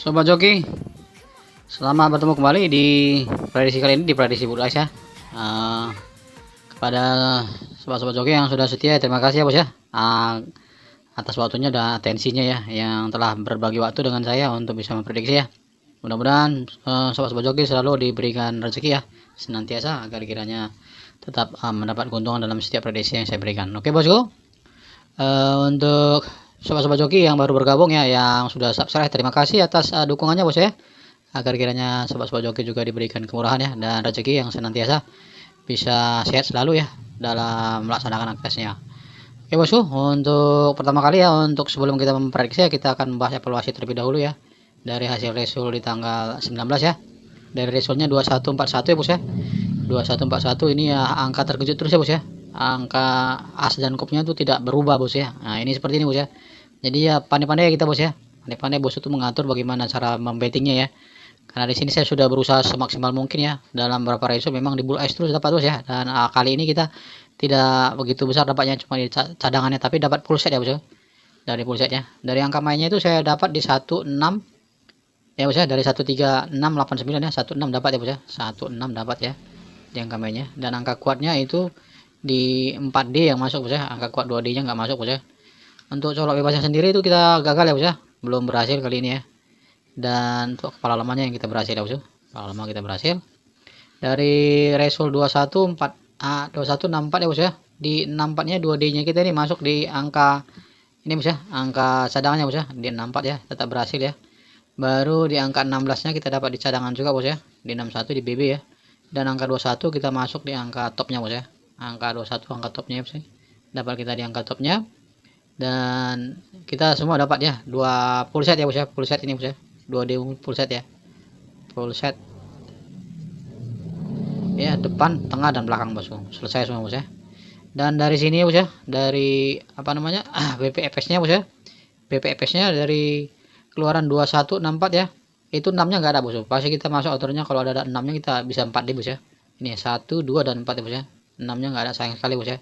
Sobat Joki, selamat bertemu kembali di prediksi kali ini di prediksi Bulu Ais ya. Kepada sobat-sobat Joki yang sudah setia, terima kasih ya bos ya, atas waktunya dan atensinya ya, yang telah berbagi waktu dengan saya untuk bisa memprediksi ya. Mudah-mudahan sobat-sobat Joki selalu diberikan rezeki ya, senantiasa agar kiranya tetap mendapat keuntungan dalam setiap prediksi yang saya berikan. Oke bosku, untuk sobat-sobat Joki yang baru bergabung ya, yang sudah subscribe, terima kasih atas dukungannya bos ya, agar kiranya sobat-sobat Joki juga diberikan kemurahan ya dan rezeki yang senantiasa bisa sehat selalu ya dalam melaksanakan aktivitasnya. Oke bosku, untuk pertama kali ya, untuk sebelum kita memprediksi ya, kita akan membahas evaluasi terlebih dahulu ya dari hasil resul di tanggal 19 ya. Dari resulnya 2141 ya bos ya. 2141 ini ya angka terkejut terus ya bos ya. Angka as dan kopnya itu tidak berubah bos ya. Nah ini seperti ini bos ya. Jadi ya pandai-pandai ya kita bos ya. Pandai-pandai bos itu mengatur bagaimana cara membettingnya ya. Karena di sini saya sudah berusaha semaksimal mungkin ya dalam beberapa result, memang di Bulu Ais terus dapat bos ya. Dan kali ini kita tidak begitu besar dapatnya, cuma di cadangannya, tapi dapat full set ya bos ya. Dari full setnya, dari angka mainnya itu saya dapat di 16 ya bos ya, dari 13689 ya, 16 dapat ya bos ya, 16 dapat ya di angka mainnya. Dan angka kuatnya itu di 4D yang masuk bos ya, angka kuat 2D nya nggak masuk bos ya. Untuk colok bebasnya sendiri itu kita gagal ya bos ya, belum berhasil kali ini ya. Dan untuk kepala lemahnya yang kita berhasil ya bos, kepala lemah kita berhasil. Dari result 2164 ya bos ya, di 64 nya 2D nya kita ini masuk di angka ini bos ya, angka cadangannya bos ya, di 64 ya, tetap berhasil ya. Baru di angka 16 nya kita dapat di cadangan juga bos ya, di 61 di BB ya. Dan angka 21 kita masuk di angka topnya bos ya, angka 21 angka topnya bos ya, dapat kita di angka topnya. Dan kita semua dapat ya 2 full set ya bos ya, full set ini bos ya, 2D full set ya, full set ya, depan, tengah dan belakang bosku, selesai semua bos ya. Dan dari sini ya bos ya, dari apa namanya BPFS nya bos ya, BPFS nya dari keluaran 2164 ya, itu 6 nya nggak ada bos, pasti kita masuk autornya kalau ada 6 nya kita bisa 4D bos ya. Ini 1 2 dan 4 ya bos ya, 6 nya nggak ada, sayang sekali bos ya.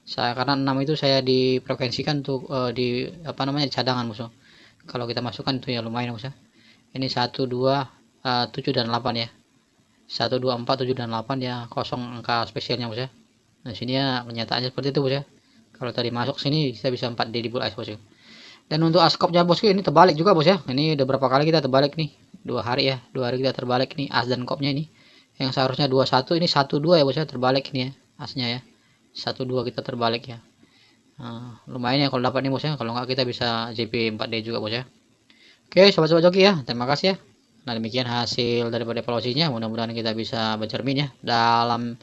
Karena 6 itu saya dipreferensikan untuk di apa namanya cadangan bos. Kalau kita masukkan itu ya lumayan bos ya. Ini 1 2 7 dan 8 ya, 1 2 4 7 dan 8 ya, kosong angka spesialnya bos ya. Nah sini ya kenyataannya seperti itu bos ya. Kalau tadi masuk sini kita bisa 4D di Bulu Ais bos ya. Dan untuk askopnya bosku ini terbalik juga bos ya. Ini udah berapa kali kita terbalik nih, 2 hari ya, 2 hari kita terbalik nih as dan kopnya ini. Yang seharusnya 21 ini 12 ya bos ya, terbalik ini ya asnya ya, 12 kita terbalik ya. Lumayan ya kalau dapat nih bos ya, kalau nggak kita bisa JP 4D juga bos ya. Oke sobat-sobat Joki ya, terima kasih ya. Nah demikian hasil daripada evaluasinya, mudah-mudahan kita bisa bercermin ya dalam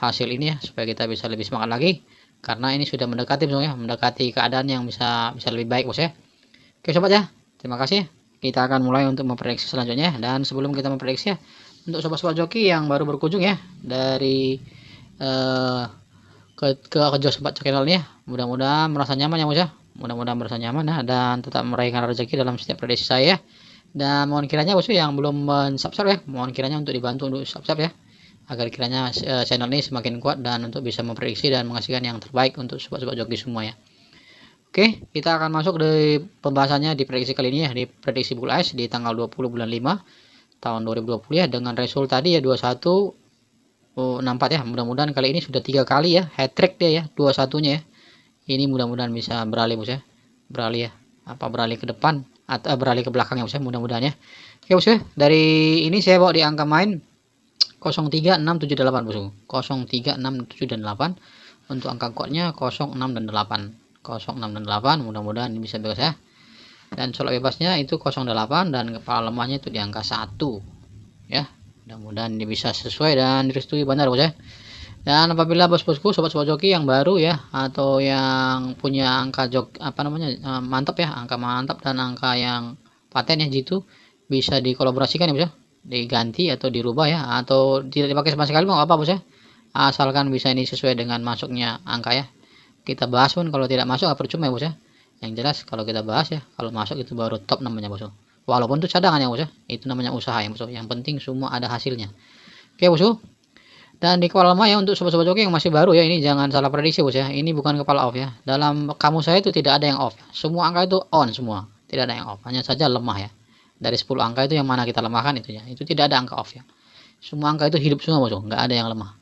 hasil ini ya, supaya kita bisa lebih semangat lagi, karena ini sudah mendekati bos ya, mendekati keadaan yang bisa lebih baik bos ya. Oke sobat ya, terima kasih. Kita akan mulai untuk memprediksi selanjutnya. Dan sebelum kita memprediksi ya, untuk sobat-sobat Joki yang baru berkunjung ya dari ke Jos channel ini ya, mudah-mudahan merasa nyaman ya bos ya, mudah-mudahan merasa nyaman ya, dan tetap meraihkan rezeki dalam setiap prediksi saya. Dan mohon kiranya bos yang belum subscribe ya, mohon kiranya untuk dibantu untuk subscribe ya, agar kiranya channel ini semakin kuat dan untuk bisa memprediksi dan menghasilkan yang terbaik untuk sobat-sobat Joki semua ya. Oke, kita akan masuk dari pembahasannya di prediksi kali ini ya, di prediksi Bulu Ais di tanggal 20 bulan 5 tahun 2020 ya, dengan result tadi ya 2164 ya. Mudah-mudahan kali ini sudah 3 kali ya hat trick dia ya, 21 nya ya. Ini mudah-mudahan bisa beralih bos ya, beralih ya, apa beralih ke depan atau beralih ke belakang ya bos ya, mudah-mudahan ya. Oke bos ya, dari ini saya bawa di angka main 03678 bos, 03678 dan 8. Untuk angka kuatnya 06 dan 8, 06 dan 8, mudah-mudahan ini bisa bebas ya. Dan colok bebasnya itu 08 dan kepala lemahnya itu di angka 1 ya. Mudah-mudahan ini bisa sesuai dan direstui benar bos ya. Dan apabila bos-bosku sobat-sobat Joki yang baru ya, atau yang punya angka apa namanya mantap ya, angka mantap dan angka yang paten ya gitu, bisa dikolaborasikan ya bos ya, diganti atau dirubah ya, atau tidak dipakai sama sekali mau apa bos ya, asalkan bisa ini sesuai dengan masuknya angka ya. Kita bahas pun kalau tidak masuk percuma ya bos ya. Yang jelas kalau kita bahas ya, kalau masuk itu baru top namanya bos, walaupun itu cadangan ya bos ya, itu namanya usaha ya bos, yang penting semua ada hasilnya. Oke bos. Dan di kepala lemah ya, untuk sobat-sobat Joki yang masih baru ya, ini jangan salah prediksi bos ya, ini bukan kepala off ya, dalam kamus saya itu tidak ada yang off, semua angka itu on semua, tidak ada yang off, hanya saja lemah ya. Dari 10 angka itu yang mana kita lemahkan itu ya. Itu tidak ada angka off ya. Semua angka itu hidup semua bosku, nggak ada yang lemah.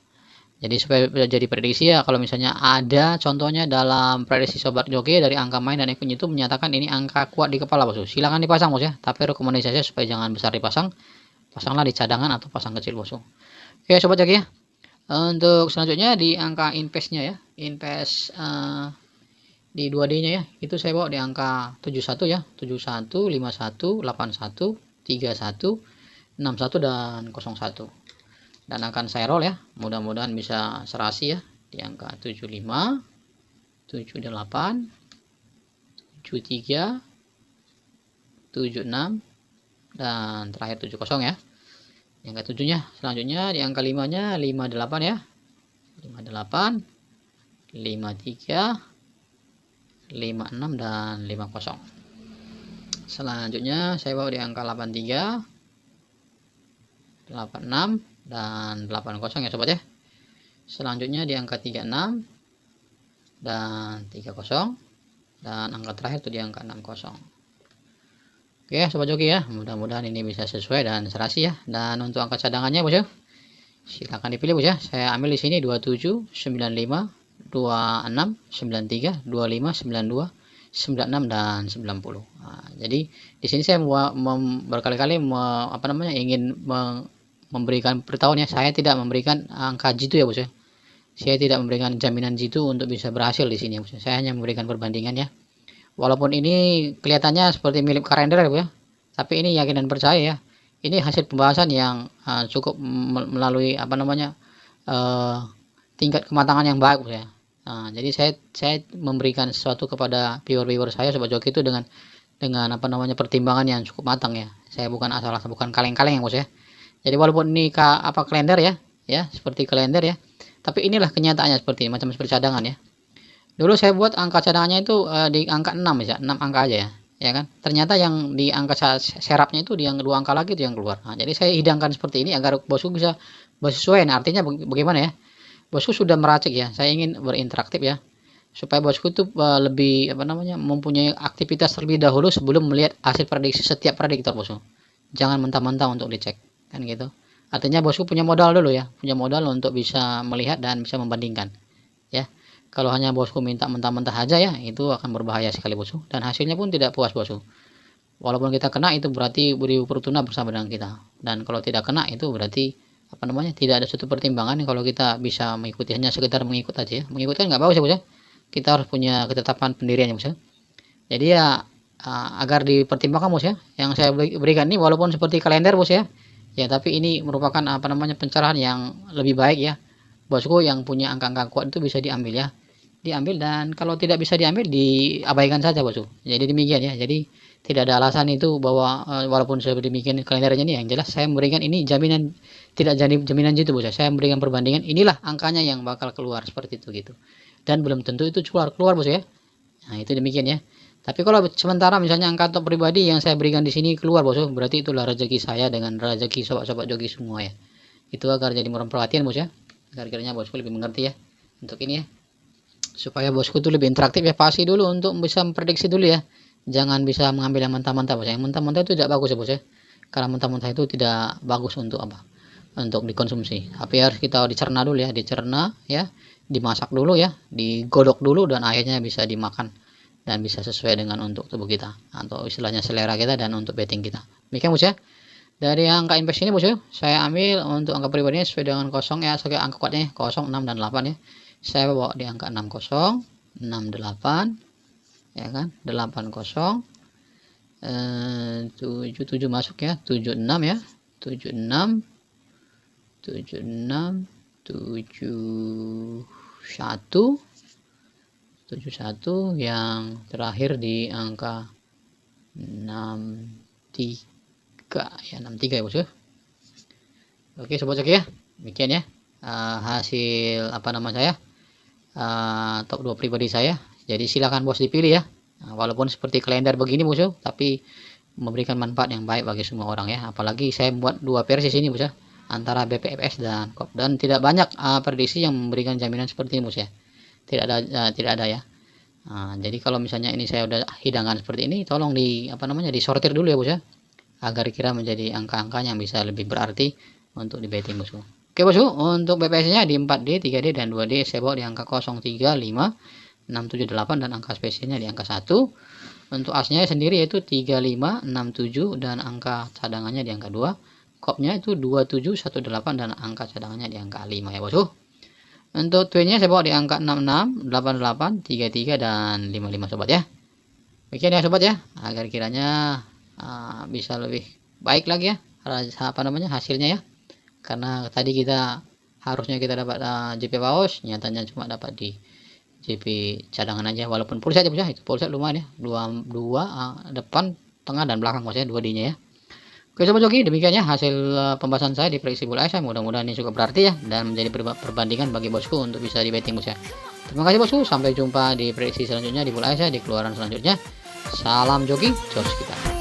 Jadi supaya jadi prediksi ya, kalau misalnya ada contohnya dalam prediksi sobat joki dari angka main dan ikut itu menyatakan ini angka kuat di kepala bosku, silakan dipasang bos ya. Tapi rekomendasi saya supaya jangan besar dipasang, pasanglah di cadangan atau pasang kecil bosku. Oke sobat joki ya. Untuk selanjutnya di angka investnya ya, invest di 2D-nya ya, itu saya bawa di angka 71 ya, 71, 51, 81, 31, 61 dan 01. Dan akan saya roll ya, mudah-mudahan bisa serasi ya di angka 75, 78, 73, 76 dan terakhir 70 ya. Di angka 7-nya, selanjutnya di angka 5-nya 58 ya. 58, 53, 56 dan 50. Selanjutnya saya bawa di angka 83, 86 dan 80 ya sobat ya. Selanjutnya di angka 36 dan 30 dan angka terakhir itu di angka 60. Oke sobat joki ya, mudah-mudahan ini bisa sesuai dan serasi ya. Dan untuk angka cadangannya bos ya, silahkan dipilih bos ya. Saya ambil di sini 27, 95, 26, 93, 25, 92, 96 dan 90. Nah, jadi di sini saya berkali-kali ingin memberikan beritahuan ya, saya tidak memberikan angka jitu ya bos ya. Saya tidak memberikan jaminan jitu untuk bisa berhasil di sini bos ya. Saya hanya memberikan perbandingan ya. Walaupun ini kelihatannya seperti milik kalender ya bos ya, tapi ini yakin dan percaya ya. Ini hasil pembahasan yang cukup melalui tingkat kematangan yang baik bos ya. Nah, jadi saya memberikan sesuatu kepada viewer saya sobat joki itu dengan pertimbangan yang cukup matang ya. Saya bukan asal-asal, bukan kaleng-kaleng ya bos ya. Jadi walaupun ini kalender ya seperti kalender ya, tapi inilah kenyataannya seperti ini, macam seperti cadangan ya. Dulu saya buat angka cadangannya itu di angka 6 ya, 6 angka aja ya kan. Ternyata yang di angka serapnya itu di yang 2 angka lagi itu yang keluar. Nah, jadi saya hidangkan seperti ini agar bosku bisa sesuai. Nah, artinya bagaimana ya? Bosku sudah meracik ya. Saya ingin berinteraktif ya, supaya bosku itu lebih mempunyai aktivitas terlebih dahulu sebelum melihat hasil prediksi setiap prediktor bosku. Jangan mentah-mentah untuk dicek kan gitu. Artinya bosku punya modal dulu ya, punya modal untuk bisa melihat dan bisa membandingkan ya. Kalau hanya bosku minta mentah-mentah aja ya, itu akan berbahaya sekali bosku, dan hasilnya pun tidak puas bosku. Walaupun kita kena itu berarti Budi Fortuna bersama dengan kita, dan kalau tidak kena itu berarti tidak ada suatu pertimbangan. Kalau kita bisa mengikuti, hanya sekedar mengikut aja ya, mengikut kan nggak bagus ya bos ya. Kita harus punya ketetapan pendirian ya bos ya. Jadi ya agar dipertimbangkan bos ya, yang saya berikan ini walaupun seperti kalender bos ya, ya tapi ini merupakan pencerahan yang lebih baik ya. Bosku yang punya angka-angka kuat itu bisa diambil ya, diambil, dan kalau tidak bisa diambil diabaikan saja bosku. Jadi demikian ya. Jadi tidak ada alasan itu bahwa walaupun saya demikian kalendernya ini, yang jelas saya memberikan ini jaminan, tidak jadi jaminan gitu bos. Saya memberikan perbandingan, inilah angkanya yang bakal keluar seperti itu gitu, dan belum tentu itu keluar bos ya. Nah itu demikian ya. Tapi kalau sementara misalnya angka top pribadi yang saya berikan di sini keluar bos, berarti itulah rezeki saya dengan rezeki sobat-sobat joki semua ya. Itu agar jadi murah perhatian bos ya, agar kiranya bosku lebih mengerti ya untuk ini ya, supaya bosku tuh lebih interaktif ya. Pasti dulu untuk bisa memprediksi dulu ya, jangan bisa mengambil yang mentah-mentah bos. Yang mentah-mentah itu tidak bagus ya bos ya, karena mentah-mentah itu tidak bagus untuk untuk dikonsumsi. Tapi harus kita dicerna dulu ya, dicerna ya, dimasak dulu ya, digodok dulu, dan akhirnya bisa dimakan dan bisa sesuai dengan untuk tubuh kita, atau istilahnya selera kita dan untuk betting kita. Demikian bos ya. Dari angka invest ini bos ya, saya ambil untuk angka pribadinya sesuai dengan kosong ya, sebagai angka kuatnya 0, 6 dan 8 ya. Saya bawa di angka 60, 68 ya kan, 80, 77 masuk ya, 76 ya, 76, 76, 71, 71, yang terakhir di angka 63 ya, 63 ya bos ya. Oke sobat joki ya, demikian ya hasil saya top 2 pribadi saya. Jadi silakan bos dipilih ya. Walaupun seperti kalender begini bos ya, tapi memberikan manfaat yang baik bagi semua orang ya. Apalagi saya membuat 2 versi sini bos ya, antara BPFS dan KOP, dan tidak banyak prediksi yang memberikan jaminan seperti ini bos ya. Tidak ada ya. Jadi kalau misalnya ini saya udah hidangan seperti ini, tolong disortir dulu ya bos ya. agar kira menjadi angka-angka yang bisa lebih berarti untuk di betting bosku. Oke bosku, untuk BPS-nya di 4D, 3D dan 2D saya bawa di angka 0, 3, 5, 6, 7, 8 dan angka spesialnya di angka 1. Untuk asnya sendiri yaitu 3, 5, 6, 7 dan angka cadangannya di angka 2. Kopnya itu 2, 7, 1, 8 dan angka cadangannya di angka 5 ya bosku. Untuk twinnya saya bawa di angka 66, 88, 33 dan 55 sobat ya. Oke ya sobat ya, agar kiranya bisa lebih baik lagi ya hasilnya ya, karena tadi harusnya kita dapat JP paus, nyatanya cuma dapat di JP cadangan aja, walaupun full set ya bos ya. Itu full set lumayan ya, dua depan, tengah dan belakang bos ya, 2D nya ya. Oke sobat joki, demikian ya hasil pembahasan saya di prediksi bull ASA. Mudah-mudahan ini cukup berarti ya dan menjadi perbandingan bagi bosku untuk bisa di betting bos ya. Terima kasih bosku, sampai jumpa di prediksi selanjutnya di bull ASA di keluaran selanjutnya. Salam joki, jos kita.